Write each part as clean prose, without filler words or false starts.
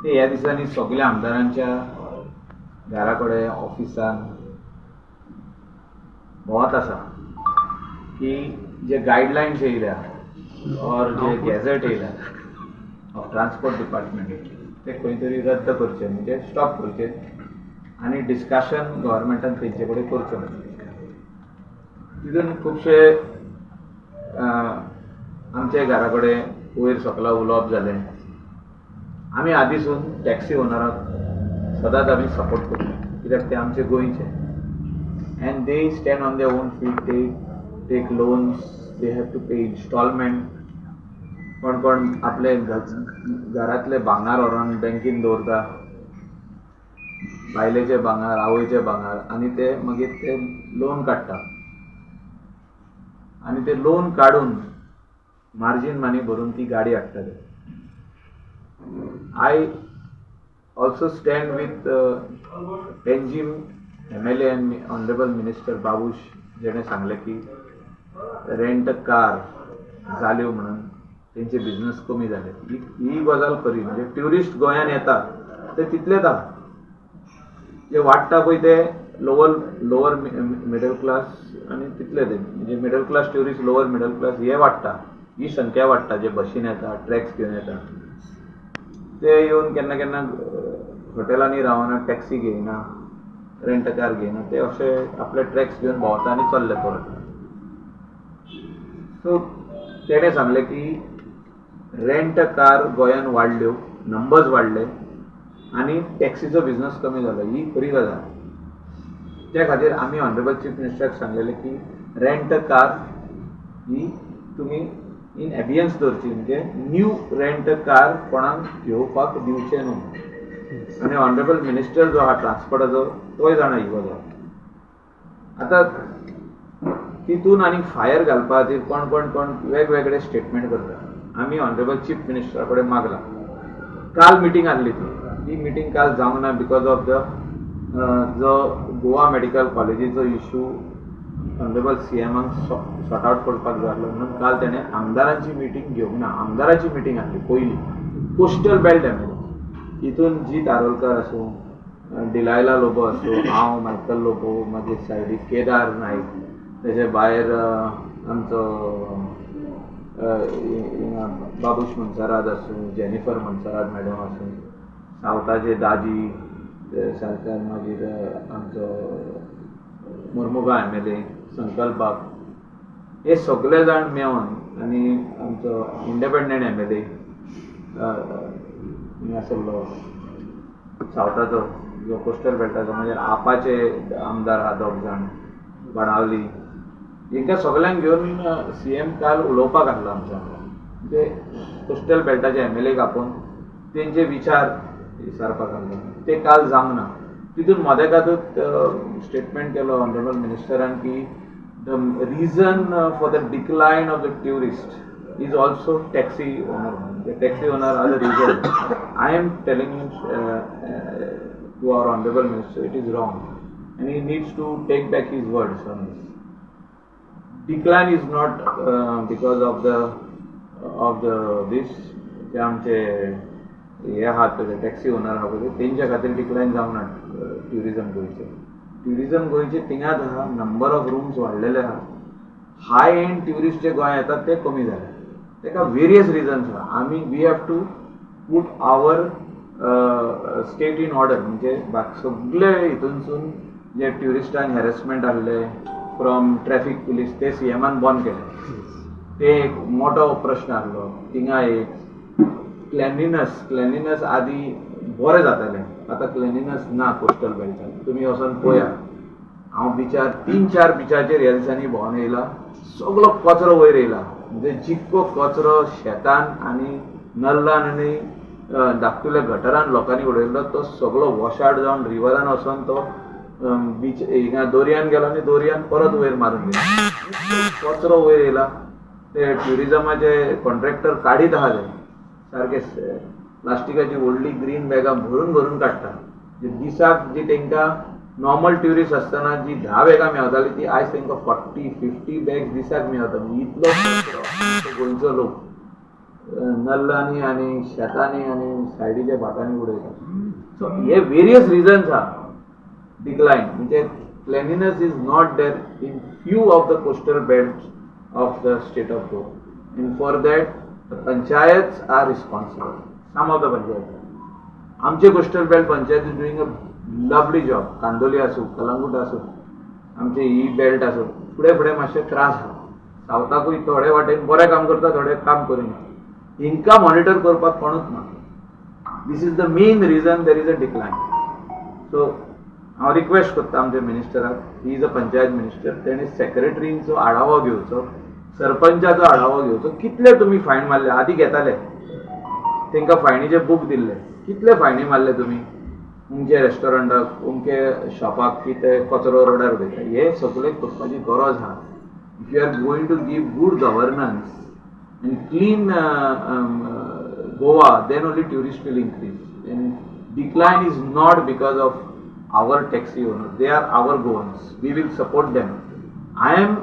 ते ह्या दिसांनी सगळ्या आमदारांच्या घरा कडेन ऑफिसान भोंवत आसा की जे गायडलायन्स येयल्या और जे गॅझेट येयल्या ऑफ ट्रान्सपोर्ट डिपार्टमेंट ते खंय तरी रद्द करचे म्हणजे स्टॉप करचे आनी डिस्कशन गव्हर्मेंटान तेंचे कडेन करचें. तितून खुबशे आमचे घरा कडेन वयर सकला उलोवप जालें. आमी आदींसून टॅक्सी ओनराक सदांच आमी सपोर्ट करता कित्याक ते आमचे गोंयचे and they stand on their own feet. They take loans, they have to pay installment. कोण कोण आपले घरातले भांगार व्हरोन बँकेन दवरता, बायलेचे भांगार, आवयचे भांगार, आनी ते मागीर ते लोन काडटा आनी ते लोन काडून मार्जीन मनी भरून ती गाडी हाडटले. I also stand with Panjim MLA and Honorable Minister Babush जेणे सांगले की रेंट कार जाल्यो म्हणून तेंचे बिझनेस कमी जाले. ही गजाल खरी. म्हणजे ट्युरिस्ट गोंयान येता ते तितलेच आहा. जे वाडटा पळय ते लोअर मिडल क्लास आनी तितले ते म्हणजे middle class tourist, lower middle class हे वाडटा. ही संख्या वाडटा जे बशीन येता, ट्रॅक्स घेवन येता. ते येवन केन्ना केन्ना हॉटेलांनी रावना, टॅक्सी घेयना, रेंट कार घेयना. ते अशे आपले ट्रॅक्स घेवन भोंवता आनी चल्ले परत. सो तेणे सांगले की रेंट कार गोंयान वाडल्यो, नंबर्स वाडले आनी टॅक्सीचो बिझनेस कमी जालो. ही खरी गजाल. त्या खातीर आमी ऑनरेबल चीफ मिनिस्टराक सांगलेले की रेंट कार ही तुमी इन एबियन्स दवरची. म्हणजे न्यू रेंट कार कोणाक घेवपाक दिवचे न्हू. आनी ऑनरेबल मिनिस्टर जो आहा ट्रान्सपोर्टाचो तोय जाणा ही गजाल. आतां तितून आनी फायर घालपा खातीर कोण कोण कोण वेगवेगळे स्टेटमेंट करता. आमी ऑनरेबल चीफ मिनिस्टरा कडेन मागला. काल मिटींग आसली ती मिटींग काल जावंक ना बिकॉज ऑफ द जो गोवा मेडिकल कॉलेजीचो इश्यू ऑनरेबल सीएमाक सॉर्ट आउट करपाक जाय आसलो म्हणून काल तेणें आमदारांची मिटींग घेवंक ना. आमदारांची मिटींग आसली पयली कोस्टल बेल्ट एमएलए. हितून जीत आरोलकर आसूं, डिलायला लोबो आसूं, हांव मायकल लोबो, मागीर सायडीक केदार नायक, तेजे भायर आमचो बाबूश मनसराज आसूं, जेनिफर मनसराज मॅडम आसूं, सावथाचे दाजी सरकार, मागीर आमचो मुर्मुगा एमएलए, संकल्पाक, हे सगळे जाण मेळोन आनी आमचो इंडिपेंडंट एमएलए आशिल्लो सावथाचो जो कोस्टल बेल्टाचो, मागीर आपाचे आमदार आहा दोग जाण, बाणावली, हेंकां सगळ्यांक घेवन सीएम काल उलोवपाक आसलो आमच्या वांगडा. म्हणजे कोस्टल बेल्टाचे एमएलएक आपोवन तेंचे विचार विचारपाक आसलो. ते काल जावंक ना. तितून मदेकातूच स्टेटमेंट केलो ऑनरेबल मिनिस्टरान की the reason for the decline of the tourist is also taxi owner. The taxi owner are the reason. I am telling him to our honorable minister, it is wrong, and he needs to take back his words on this. Decline is not because of the this. जे आमचे हे आहात taxi owner आहा पळय तेंच्या खातीर डिक्लायन जावना. Tourism गोंयचे थिंगाच आहा. नंबर ऑफ रूम्स वाडलेले आहा. हाय एंड ट्युरिस्ट जे गोंय येतात ते कमी जाले. तेका वेरियस रिजन्स आहा. We have to put our state in order. म्हणजे सगळे हितूनसून जे ट्युरिस्टांक हॅरेसमेंट आसले फ्रॉम ट्रॅफिक पुलीस ते सीएमान बंद केले. ते एक मोठो प्रश्न आसलो. थिंगा एक क्लेनलीनस आदी बरें जातालें. आतां क्लेनलीनस ना कोस्टल बेल्टान. तुमी वचोन पळया. हांव बिचार 3-4 बिचाचेर ह्या दिसांनी भोंवन येयला. सगळो कचरो वयर येयला. म्हणजे जितको कचरो शेतान आनी नल्लान आनी धाकटुल्या गटरान लोकांनी उडयल्लो तो सगळो वॉश आउट जावन रिवरान वचोन तो बीच हिंगा दोरयान गेलो आनी दोरयान परत वयर मारून गेलो. कचरो वयर येयला. ते ट्युरिझमाचे कॉन्ट्रॅक्टर काडीत आहा ते सारके प्लास्टिकाची व्हडली ग्रीन बॅगां भरून भरून काडटा. दिसाक जी तांकां नॉर्मल ट्युरिस्ट आसतना जी 10 बॅगां मेळटाली ती आयज तांकां 40-50 बॅग्स दिसाक मेळटा. इतलो गोंयचो लोक नल्लांनी आणि शेतांनी आणि सायडीच्या भाटांनी उडयतात. सो हे वेरियस रिजन्स आहा डिक्लायन. म्हणजे cleanliness is not there in few of the coastal belt of the state of Goa. And for that, the panchayats are responsible. Some of the panchayats. आमचे coastal belt panchayat is doing a lovely job. Candolim असो, कलंगूट असो, आमचे ही belt असो, फुडें फुडें मातशे त्रास आहा. सावथाकूय थोडे वाटेन बरें काम करता, थोडे काम करिना. हिंका मॉनिटर करपाक कोणूच ना. This is the main reason there is a decline. So हांव रिक्वेस्ट करता आमच्या मिनिस्टराक, he is a panchayat minister, तेणें सेक्रेटरींचो आढावो घेवचो, सरपंचाचो आढावो घेवचो. कितले तुमी फायन मारले? आदी घेताले, तांकां फायनीचे बूक दिल्ले. कितले फायनी मारले तुमी तुमचे रेस्टॉरंटाक, तुमचे शॉपाक, की ते कचरो रोडार उडयता? हे सगळे करपाची गरज आहा. If you are going to give good governance and clean Goa, then only tourist will increase. And decline is not because of our taxi owners. They are our Goans. We will support them. I am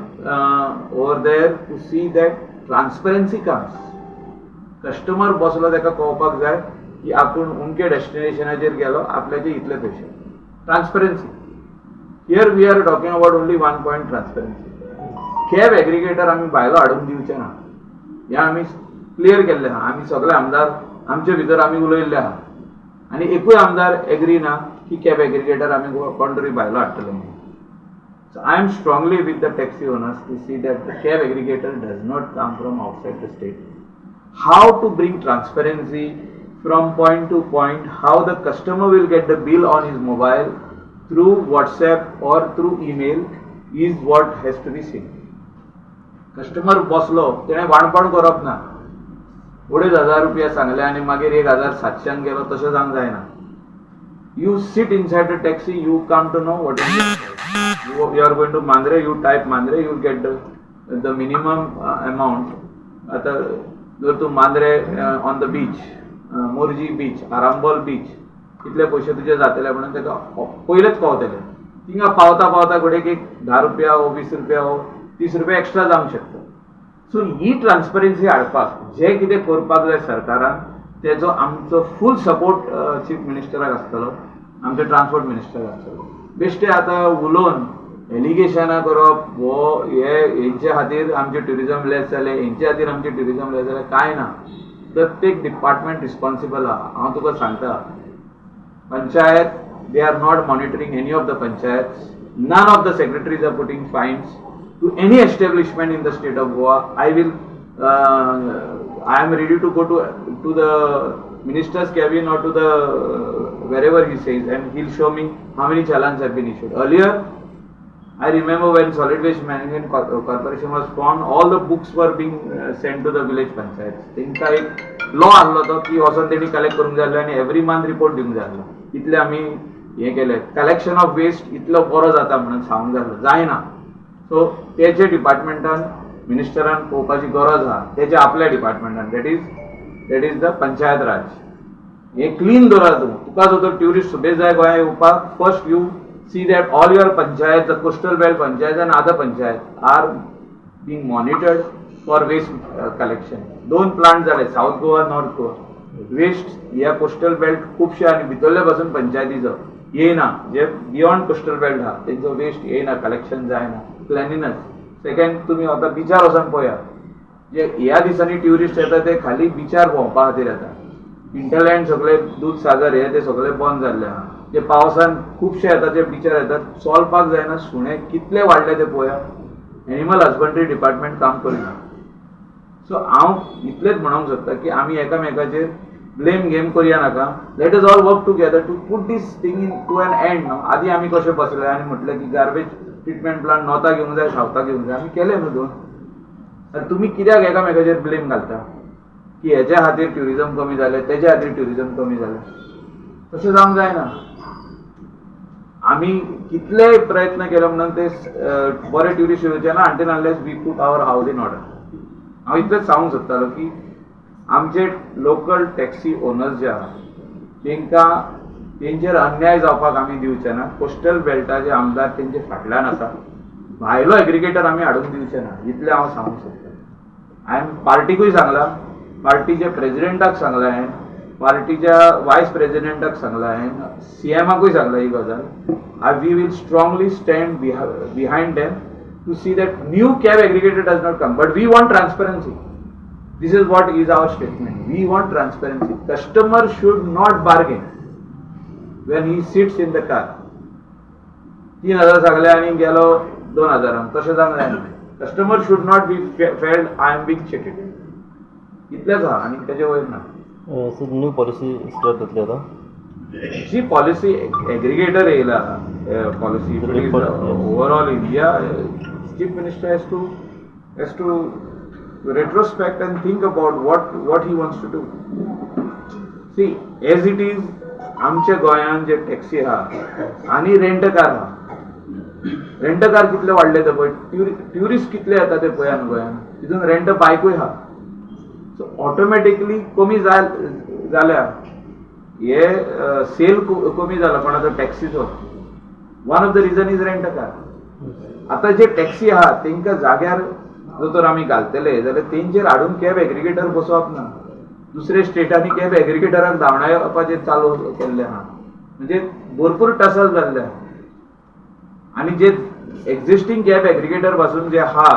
over there to see that transparency comes. Customer बसलो ताका कळपाक जाय की आपूण उमके डेस्टिनेशनाचेर गेलो, आपल्याचे इतले पयशे. Transparency. Here we are talking about only one point transparency. Cab aggregator आमी भायलो हाडून दिवचे ना. हे आमी क्लियर केल्ले आहा. आमी सगळे आमदार आमचे भितर आमी उलयल्ले आहा आनी एकूय आमदार एग्री ना की कॅब एग्रिगेटर आमी कोण तरी भायलो हाडटले म्हणून. So I am strongly with the taxi owners to see that the cab aggregator does not come from outside the state. How to bring transparency from point to point, how the customer will get the bill on his mobile through WhatsApp or through email is what has to be seen. Customer बसलो तेणे वाणपण करप ना. 2,500 रुपया सांगले आनी मागीर 1,700 गेलो, तशें जावंक जायना. You sit inside the taxi, you come to know what is it. You are going to Mandre, you type Mandre, you get the minimum amount. आता जर तू Mandrem on the beach, Morjim beach, Arambol beach, इतले पयशे तुजे जातले म्हणून ताका पयलेच पावतले. थिंगा पावता पावता घोडेक एक 10 रुपया हो, 20 रुपया हो, 30 रुपया एक्स्ट्रा जावंक शकता. सो ही ट्रान्सपरन्सी हाडपाक जे कितें करपाक जाय सरकारान, तेजो आमचो फूल सपोर्ट चीफ मिनिस्टराक आसतलो, आमच्या ट्रान्सपोर्ट मिनिस्टराक आसतलो. बेश्टे आतां उलोवन एलिगेशनां करप, वो हेंचे खातीर आमचे ट्युरिजम लेस जाले, हेंचे खातीर आमचे ट्युरिजम लेस जाले, कांय ना. प्रत्येक डिपार्टमेंट रिस्पॉन्सिबल आहा. हांव तुका सांगता, panchayat, they are not monitoring any of the panchayats. None of the secretaries are putting fines to any establishment in the state of Goa. I am ready to go to the minister's cabin or to the wherever he says, and he'll show me how many challans have been issued. Earlier, I remember when Solid Waste Management Corporation was formed, all the books were being sent to the village panchayats. तेंका एक law आसलो तो की वचून तेणी collect करूंक जाय आनी एवरी मंथ रिपोर्ट दिवंक जाय आसलो. इतले आमी हे केले. कलेक्शन ऑफ वेस्ट इतलो बरो जाता म्हणून सांगूंक जाय आसलो, जायना. सो तेचे डिपार्टमेंटान मिनिस्टरान पळोवपाची गरज आहा, तेच्या आपल्या डिपार्टमेंटान. दॅट इज द पंचायत राज. हे क्लीन दवरा. तुका जो तर ट्युरिस्ट सुबेज जाय गोंया येवपाक, first you see that all your panchayat, the coastal belt panchayat and other panchayat are being monitored for waste collection. 2 plant जाले, south Goa, north Goa. Waste ह्या कोस्टल बेल्ट खुबशे आनी भितरले पासून पंचायतीचो येयना, जे बियॉन्ड कोस्टल बेल्ट आहा तेंचो वेस्ट येयना, कलेक्शन जायना. क्लेनलीनेस. सेकंड, तुम्ही आता बिचार वचून पळया, जे ह्या दिसांनी ट्युरिस्ट येता ते खाली बिचार भोंवपा खातीर येता. इंटरलँड सगळे दूधसागर हे ते सगळे बंद जाल्ले आहा. जे पावसान खुबशे येता, जे बिचार येतात, चलपाक जायना. सुणे कितले वाडले ते पळया. एनिमल हजबंड्री डिपार्टमेंट काम करिना. सो हांव इतलेच म्हणूंक सोदता की आमी एकामेकाचेर ब्लेम गेम करुया नाका. Let us all work together to put this thing in to an end. आदी आमी कशे बसले आनी म्हटलें की गार्बेज ट्रिटमेंट प्लांट नॉर्था घेवंक जाय, सावथा घेवंक जाय. आमी केले न्हू दोन. तुमी कित्याक एकामेकाचेर ब्लेम घालता की हेच्या खातीर ट्युरिजम कमी जालें, तेच्या खातीर ट्युरिजम कमी जालें? तशें जावंक जायना. आमी कितलेय प्रयत्न केलो म्हणून ते बरे ट्युरिस्ट येवचे ना until unless we put our house in order. हांव इतलेंच सांगूंक सोदतालो की आमचे लोकल टॅक्सी ओनर्स जे आहा तांकां तेंचेर अन्याय जावपाक आमी दिवचे ना. कोस्टल बेल्टाचे आमदार तेंचे फाटल्यान आसा. भायलो एग्रिगेटर आमी हाडून दिवचे ना, इतलें हांव सांगूंक सोदतां. हांवें पार्टीकूय सांगलां पार्टीच्या प्रेसिडेंटाक सांगला हांवें, पार्टीच्या वायस प्रेसिडेंटाक सांगला हांवें, CMाकूय सांगला ही गजाल. We will strongly stand behind them to see that new cab aggregator does not come, but we want transparency. This is what is our statement. We want transparency. Customer should not bargain when he sits in the car. 3,000 सांगले आणि गेलो 2,000. तशें जावंक जायना. Customer should not be felt I am being cheated. इतलेंच आहा आनी तेजे वयर ना. सो न्यू पॉलिसी स्टार्ट जातली आता. जी पॉलिसी एग्रीगेटर येयला policy overall India, chief minister has to retrospect and think about what he wants to do. See, as it is, आमच्या गोंयांत जे टॅक्सी आहा आनी रेंट कार आहा, रेंट कार कितले वाडले ते पळय, ट्युरिस्ट कितले येता ते पळया न्हू गोंयांत, तितून रेंट बायकूय आहा. सो ऑटोमॅटिकली कमी जाल्या हे सेल कमी जाला कोणाचो टॅक्सीचो. One of the reason is rent car. आतां जे टॅक्सी आहा तांकां जाग्यार जर आमी घालतले जाल्यार तेंचेर हाडून कॅब एग्रिगेटर बसोवप ना. दुसरे स्टेटांनी कॅब एग्रिगेटराक धांवडावपाचेर चालू केल्ले आहा, म्हणजे भरपूर टसल जाल्ले आहा. आनी जे एक्झिस्टींग कॅब एग्रिगेटर पासून जे आहा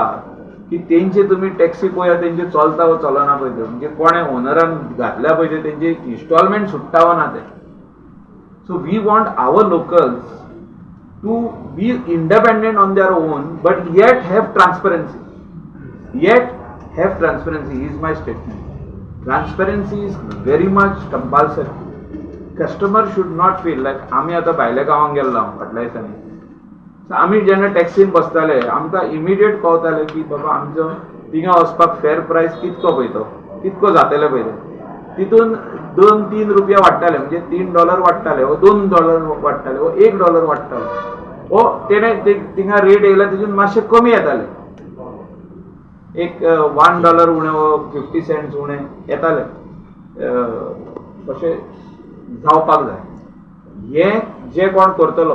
की तेंचे तुमी टॅक्सी पळया तेंचे चलता वा चलना पळय, म्हणजे कोणे ओनरान घातल्या पळय तेंचे इन्स्टॉलमेंट सुट्टा वा ना ते. So we want our locals to be independent on their own but yet have transparency. Yet have transparency is my statement. Transparency is very much compulsory. Customer should not feel like आम्ही आता भायल्या गांवांक गेल्लो फाटल्या दिसांनी, so आमी जेन्ना टॅक्सीन बसताले आमकां इमिडिएट कळटालें की बाबा आमचो थिंगा वचपाक फेर प्रायस कितको पळय तो कितको जातले पळय तितून 2-3 रुपया वाडटाले, म्हणजे $3 वाडटाले वो $2 वाडटाले वो $1 वाडटाले वो तेणे थिंगा रेट येयला तितून मातशें कमी येताले. एक $1 उणे वो 50 सेंट्स उणे येताले. अशें जावपाक जाय. हे जे कोण करतलो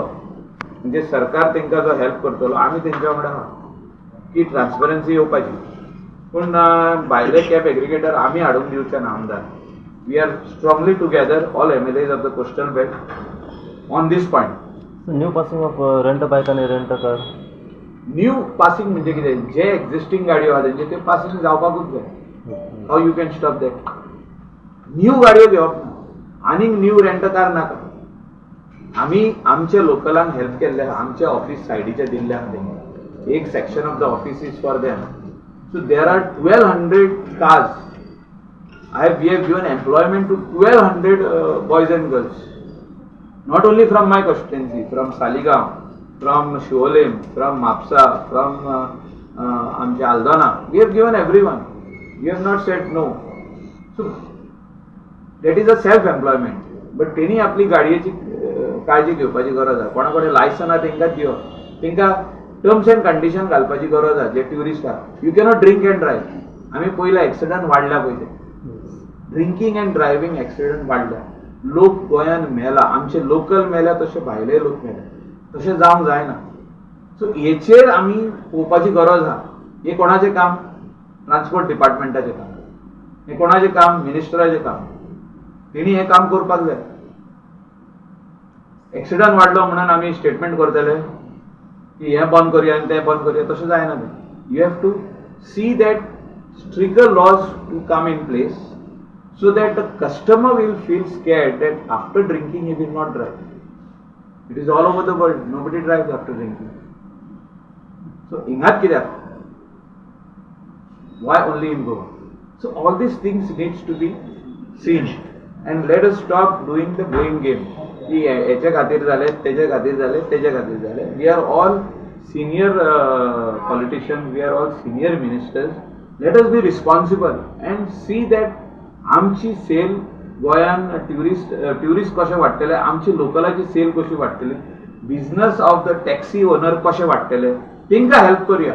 म्हणजे सरकार तांकां जो हेल्प करतलो आमी तेंच्या वांगडा आहा की ट्रान्सपरन्सी येवपाची. पूण भायले कॅब एग्रिगेटर आमी हाडून दिवचे ना आमदार. We are strongly together all MLAs of the coastal belt on this point. New passing of rent बायक आणि रेंट कार. न्यू पासिंग म्हणजे कितें, जे एक्झिस्टींग गाडयो आहा तेंचे ते पासिंग जावपाकूच जाय. How you can stop that. New गाडयो घेवप ना आनीक न्यू रेंट कार नाका. आमी आमच्या लोकलांक हेल्प केल्ले आहा. आमचे ऑफिस सायडीचे दिल्ले आहा तेंगे. एक section of the office is for them. So there are 1200 cars. We have given employment to 1200 boys and girls, not only from my constituency, from Saligao, from Sholim, from Mapsa, from आमच्या Aldana. We have given everyone. We have not said no. So that is a self-employment. But तेणी आपली गाडयेची काळजी घेवपाची गरज आहा. कोणा कडेन लायसन आहा तेंकां दिवप. तेंकां टर्म्स एंड कंडिशन घालपाची गरज आहा. जे ट्युरिस्ट आहा you cannot drink end drive. आमी पयला एक्सिडंट वाडल्या पळय ते ड्रिंकींग एंड ड्रायव्हिंग एक्सिडंट वाडल्या. लोक गोंयान मेला, आमचे लोकल मेल्या तशे भायले लोक मेल्या. तशें जावंक जायना. सो हेचेर आमी पळोवपाची गरज आहा. हे कोणाचें काम? ट्रान्सपोर्ट डिपार्टमेंटाचें काम. हे कोणाचें काम? मिनिस्टराचें काम. तेणी हें काम करपाक जाय. एक्सिडंट वाडलो म्हणून आमी स्टेटमेंट करतले की हें बंद करया आनी तें बंद करया, तशें जायना तें. You have to see that stricter laws to come in place so that the customer will feel scared that after drinking he will not drive. It is all over the world. Nobody drives after drinking. So, ingat kidak? Why only in Goa? So, all these things needs to be seen. And let us stop doing the blame game. याच्या खातीर जाले, तेच्या खातीर जाले, तेच्या खातीर जाले. We are all senior politicians. We are all senior ministers. Let us be responsible and see that आमची सेल गोंयान ट्युरिस्ट कशे वाडटले, आमची लोकलाची सेल कशी वाडटली, business of the taxi owner कशे वाडटले, तांकां हेल्प करया.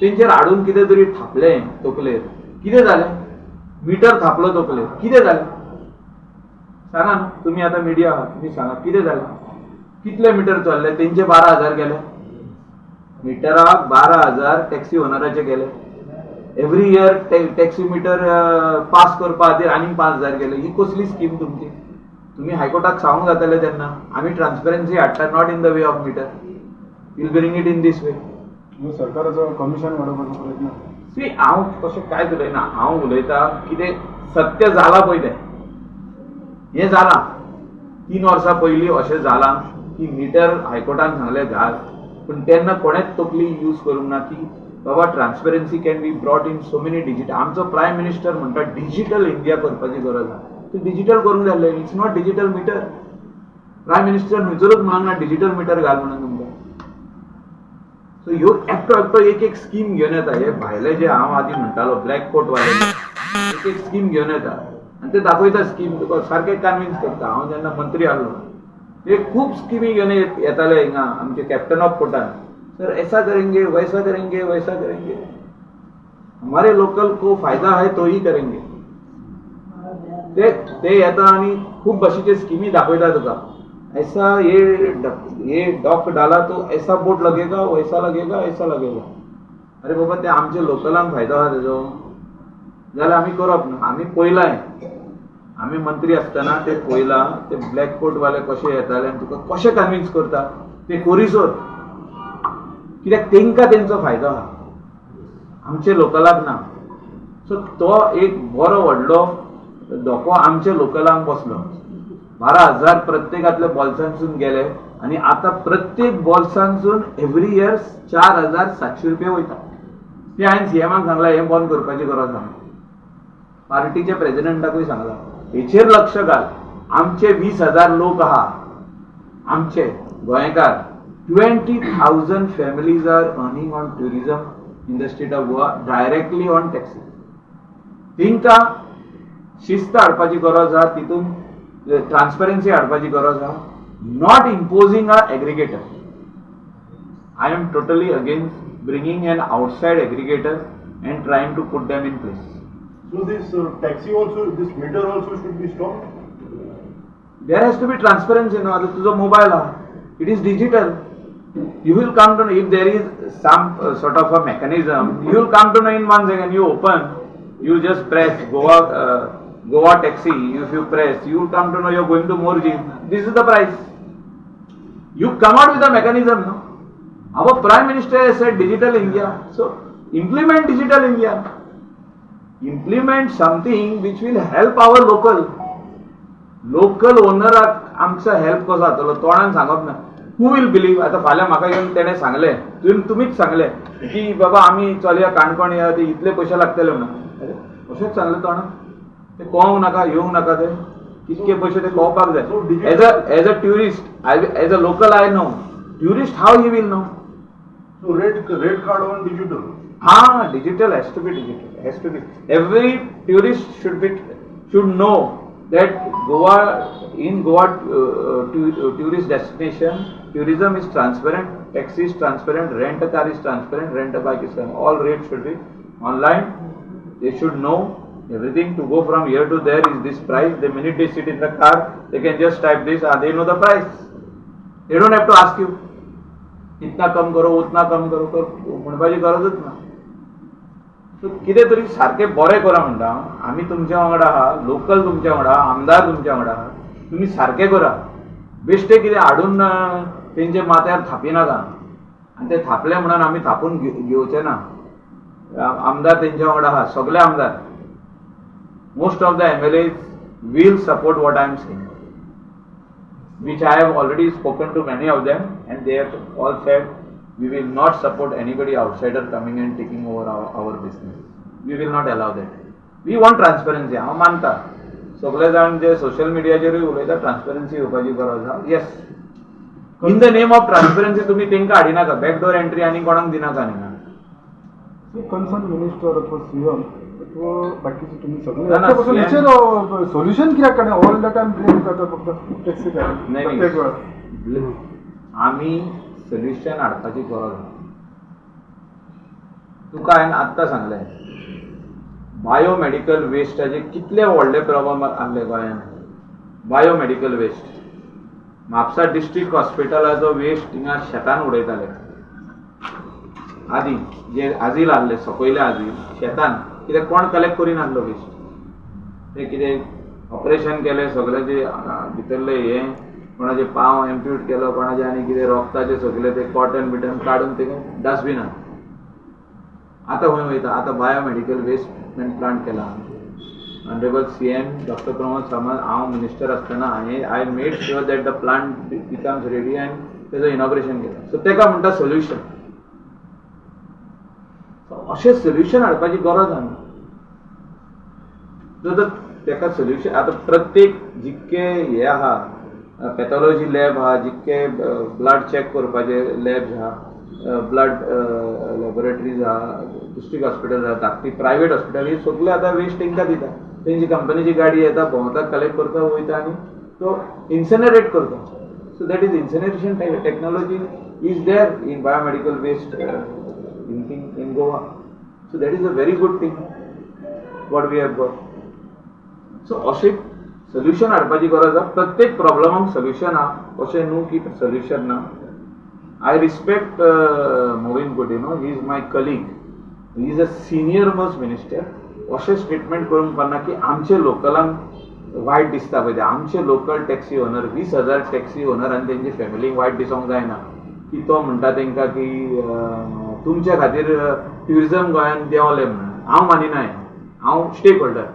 तेंचेर हाडून कितें तरी थापलें तकलेर, कितें जालें? मिटर थापलो तकलेर, कितें जालें? सांगा न्हू तुमी. आतां मिडिया आहात, तुमी सांगा कितें जालें? कितले मिटर चल्ले? तेंचे 12,000 गेले. मिटराक 12,000 टॅक्सी ओनराचे गेले. एव्हरी इयर टॅक्सीमीटर पास करपा खातीर आनीक 5,000 गेले. ही कसली स्कीम तुमची? तुम्ही हायकोर्टाक सांगूंक जाताले तेन्ना आमी ट्रान्सपरन्सी हाडटा, not in the way of meter, will bring it in this way. सरकाराचो कमिशन वाडोवपाचो प्रयत्न. सी हांव तशें कांयच उलयना. हांव उलयतां कितें सत्य जालां पळय तें. हें जालां 3 वर्सां पयलीं अशें जालां की मिटर हायकोर्टान सांगलें घाल, पूण तेन्ना कोणेच तकली यूज करूंक ना की बाबा transparency can be brought in so many digital. आमचो प्रायम मिनिस्टर म्हणटा डिजिटल इंडिया करपाची गरज आसा. ते डिजिटल करूंक जाय. It's not digital meter. Prime minister खंयसरूच म्हणूंक ना डिजिटल मिटर घाल म्हणून तुमकां. सो ह्यो एकटो एक स्कीम घेवन येता. हे भायले जे हांव आदीं म्हणटालो ब्लॅक कोट वाले एक स्कीम घेवन येता आनी ते दाखयता स्कीम तुका सारकें कन्विन्स करता. हांव जेन्ना मंत्री आसलो ते खूब स्किमी घेवन येताले हिंगा आमचे कॅप्टन ऑफ कोर्टान. सर ऐसा करेंगे, वैसा करेंगे, वैसा करेंगे. हमारे लोकल को फायदा है तो ही करेंगे. ते येता आनी खूब भाशेचे स्किमी दाखयता तुका. ऐसा ये डॉक डाला तो ऐसा बोट लगेगा, वैसा लगेगा, ऐसा लगेगा. अरे बाबा ते आमचे लोकलांक फायदो आहा तेजो जाल्यार आमी करप ना. आमी पयलाय, आमी मंत्री आसतना ते पयला ते ब्लॅक कोट वाले कशे येताले आनी तुका कशे कन्विन्स करता ते करिसोर. कित्याक तेंकां तेंचो फायदो आहा, आमचे लोकलाक ना. सो तो एक बरो व्हडलो धोको आमच्या लोकलांक बसलो. 12,000 प्रत्येकातल्या बॉल्सांसून गेले आणि आता प्रत्येक बॉल्सांसून एव्हरी इयर 4,700 रुपये वयता. ते हांवें सीएमाक सांगला हें बंद करपाची गरज आहा. पार्टीच्या प्रेसिडेंटाकूय सांगला हेचेर लक्ष घाल. आमचे 20,000 लोक आहा, आमचे गोंयकार. 20,000 families are earning on tourism in the state of Goa directly on taxes. तिंका शिस्त हाडपाची गरज आहा, तितून ट्रान्सपरन्सी हाडपाची गरज आहा. Not imposing a aggregator. I am totally against bringing an outside aggregator and trying to put them in place. So this taxi also, this meter also should be stopped? There has to be transparency. No, तुझा mobile हा, it is digital. You will come to know if there is some sort of a mechanism. You will come to know in 1 second. You open, you just press Goa taxi. If you press, you will come to know you are going to Morji. This is the price. You come out with a mechanism. No, our Prime Minister has said digital India. So implement digital India. Implement something which will help our local owner. आमचा help कसो जातलो तोंडान सांगप ना. Who will believe. आता फाल्यां म्हाका येवन तेणें सांगलें, तुमीच सांगलें की बाबा आमी चलया काणकोण या ते इतले पयशे लागतले म्हणून. अरे अशेंच सांगलें तोंडान. ते कळोवंक नाका, येवंक नाका. ते कितके पयशे ते कळपाक जाय. As a tourist, as a local I know. Tourist how he will know. So rate card on digital. Digital has to be digital. Has to be. Every tourist should know that in Goa tourist destination, tourism is transparent, taxi is transparent, rent a car is transparent, rent a bike is transparent. All rates should be online. They should know everything. To go from here to there is this price. The minute they sit in the car, they can just type this. They know the price. They don't have to ask you. इतना कम करो, उतना कम करो, म्हणपाची गरजच ना. So कितें तरी सारकें बरें करा म्हणटा. आमी तुमच्या वांगडा आहा, लोकल तुमच्या वांगडा, आमदार तुमच्या वांगडा आहा. तुमी सारकें करा. बेश्टे कितें हाडून तेंचे माथ्यार थापिनाका. आनी ते थापले म्हणून आमी थापून घेवचे ना. आमदार तेंच्या वांगडा आहा, सगळे आमदार. Most of the MLAs will support what I am saying, which I have already spoken to many of them, and they have all said we will not support anybody outsider coming and taking over our business. We will not allow that. We want transparency. हांव मानता सगळे जाण जे social मिडियाचेरूय उलयता transparency येवपाची गरज आहा. Yes, in the name of transparency तुमी तेंकां हाडिनाका. बॅकडोर एंट्री आनी कोणाक दिनाका न्ही. कन्सर्न मिनिस्टर अथवा सीएम बाकीचे तुम्ही ना, ना, सगळे सोल्युशन कित्याक काडना? ऑल द टाइम ब्लेम करता फक्त टॅक्सी नाही. आमी सोल्युशन हाडपाची गरज ना. तुका हांवें आत्तां सांगलें बायोमेडिकल वेस्टाचे कितले व्हडले प्रॉब्लेम आसले गोंयांत. बायोमेडिकल वेस्ट म्हापसा डिस्ट्रिक्ट हॉस्पिटलाचो वेस्ट हिंगा शेतान उडयताले. आदी जे आजील आहले सकयले आजील शेतान कितें कोण कलेक्ट करीन आहलो वेस्ट ते कितें ऑपरेशन केलें सगळे जे भितरले हे कोणाचे पांव एम्प्यूट केलो कोणाचे आनी कितें रोगताचे सगळे ते कॉटन बिटन काडून ते डस्टबिनान आतां खंय वयता आतां बायोमेडिकल वेस्ट प्लांट केला honourable CM doctor Pramod Sawant हांव मिनिस्टर आसतना I made sure that the plant becomes ready end तेजो इनॉग्रेशन केलें सो तेका म्हणटा सोल्युशन अशें सोल्युशन हाडपाची गरज आहा जर तेका सोल्युशन आतां प्रत्येक जितके हे आहा पॅथॉलॉजी लॅब आहा जितके ब्लड चॅक करपाचे लॅब्स आहा ब्लड लॅबोरेटरीज आहा डिस्ट्रिक्ट हॉस्पिटल आहा धाकटी प्रायव्हेट हॉस्पिटल ही सगळे आतां वेस्ट तेंकां दिता तेंची कंपनीची गाडी येता भोंवता कलेक्ट करता वयता आनी तो इन्सिनरेट करता so that is incineration technology is there in biomedical waste in Goa. So that is a very good thing what we have got. So अशें सोल्युशन हाडपाची गरज आहा प्रत्येक प्रॉब्लमाक सोल्युशन आहा अशें न्हू की सोल्युशन ना I respect Mauvin Godinho he is my colleague he is a senior most minister अशें स्टेटमेंट करून उपकारना की आमचे लोकलांक वायट दिसता पळय ते आमचे local taxi owner 20,000 taxi owner आनी तेंची फॅमिलीक वायट दिसोंक जायना की तो म्हणटा तेंकां की तुमच्या खातीर ट्युरिजम गोंयांत देंवलें म्हणून हांव मानिनाय हांव stakeholder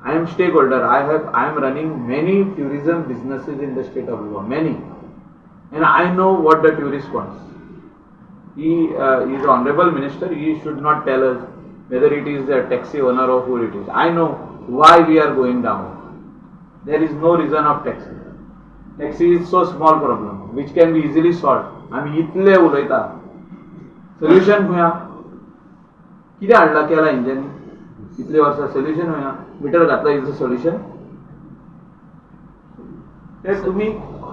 I am stakeholder I am running many tourism businesses in the state of Goa many and I know what the tourist wants he is honourable minister he should not tell us whether it is a taxi owner or who it is I know why we are going down there is no reason of taxi taxi is so small problem which can be easily solve आमी इतले उलयता solution खंय कितें हाडला केला इंजिनी इतले वर्सां solution खंय मिटर घातला इज अ सोल्युशन ते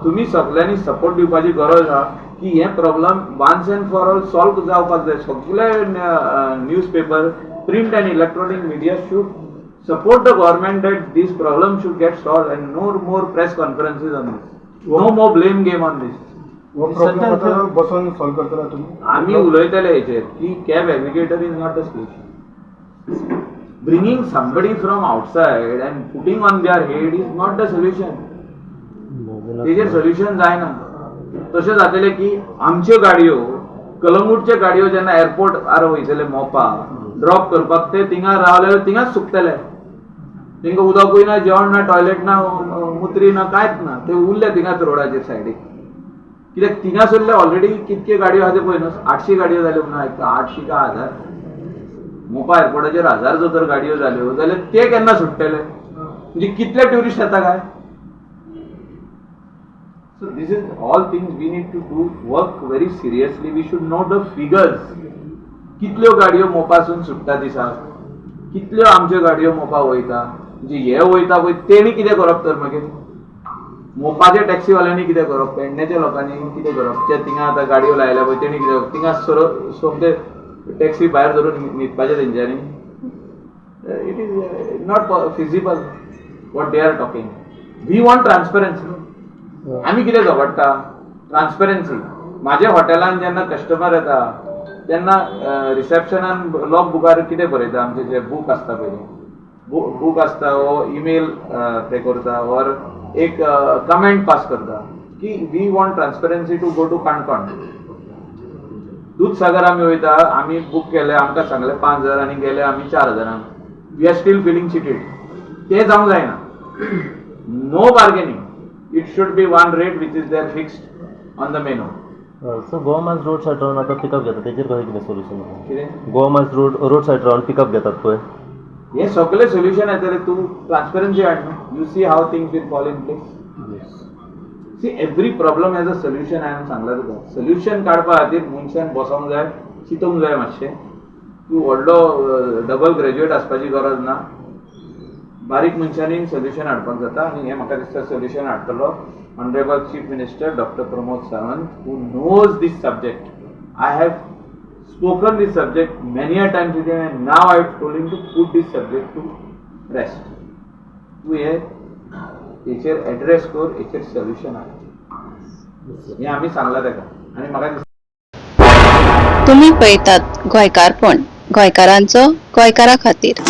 तुमी सगळ्यांनी सपोर्ट दिवपाची गरज आहा की हे problem once and for all solve जावपाक जाय सगळे newspaper print and electronic media should support the government that this problem should get solved and no more press conferences on this. No more blame game on this. वो problem आता बसून solve Kartala तुम्ही आम्ही उलयतले हेचेर की cab aggregator is not the solution bringing somebody from outside and putting on their head is not the solution. तेजेर solution जायना तशें जातलें की आमच्यो गाडयो कलंगूटच्यो गाडयो जेन्ना एअरपोर्ट आर वयतले मोपा ड्रॉप करपाक ते थिंगा रावले थिंगाच सुकतले तेंकां उदकूय ना जेवण ना टॉयलेट ना मुत्री ना कांयच ना ते उरले थिंगाच रोडाचेर सायडीक कित्याक थिंगा सरले ऑलरेडी कितके गाडयो आहा ते पळय न्हू 800 गाडयो जाल्यो म्हणून आयकता 800 का 1000 मोपा एअरपोर्टाचेर 1000 जर गाडयो जाल्यो जाल्यार ते केन्ना सुट्टले म्हणजे कितले ट्युरिस्ट येता काय So this is all things we need to do work very seriously. We should know the figures. कितल्यो गाडयो मोपासून सुट्टा दिसाक कितल्यो आमच्यो गाडयो मोपा वयता म्हणजे हे वयता पळय तेणी कितें करप तर मागीर मोपाच्या टॅक्सीवाल्यांनी कितें करप पेडण्याच्या लोकांनी कितें करप जे थिंगा आतां गाडयो लायल्या पळय तेणी कितें करप थिंगा सोमते टॅक्सी भायर धरून न्हिदपाचें तेंच्यांनी it is not feasible what they are talking we want transparency आम्ही कितें झगडटा ट्रान्सपरन्सी म्हाज्या हॉटेलान जेन्ना कस्टमर येता तेन्ना रिसेप्शनान लॉग बुकार कितें बरयता आमचे जे बूक आसता पळय बूक आसता वो ईमेल ते करता और एक कमेंट पास करता की we want transparency to go to Canacona Dudhsagar आमी वयता आमी बूक केले आमकां सांगले 5,000 आनी गेले आमी 4,000 we are still feeling cheated ते जावंक जायना no bargaining it should be one rate which is there fixed on the menu. So Goa Marge road said Ravan आतां पिकअप घेतात तेजेर कशें कितें सोल्युशन कितें गोवा मार्ज रोड सायड रावन पिकअप घेतात पळय हे सगळे सोल्युशन येतले तूं ट्रान्सपरन्सी हाड now you see how things will fall in place see every problem has a solution हांवें सांगला तुका सोल्युशन काडपा खातीर मनशान बसोंक जाय चिंतूंक जाय मातशें तूं व्हडलो डबल ग्रॅज्युएट आसपाची गरज ना बारीक मनशांनी सोल्युशन हाडपाक जाता आनी हें म्हाका दिसता सोल्युशन हाडटलो honourable chief minister doctor Pramod Sawant who knows this subject I have spoken this subject many a times with him and now I have told him to put this subject to rest तूं हेचेर address कर हेचेर solution हाड हें आमी सांगलां ताका आनी म्हाका दिसता तुम्ही पळयतात गोंयकारपण, गोंयकारांचो गोंयकारा खातीर.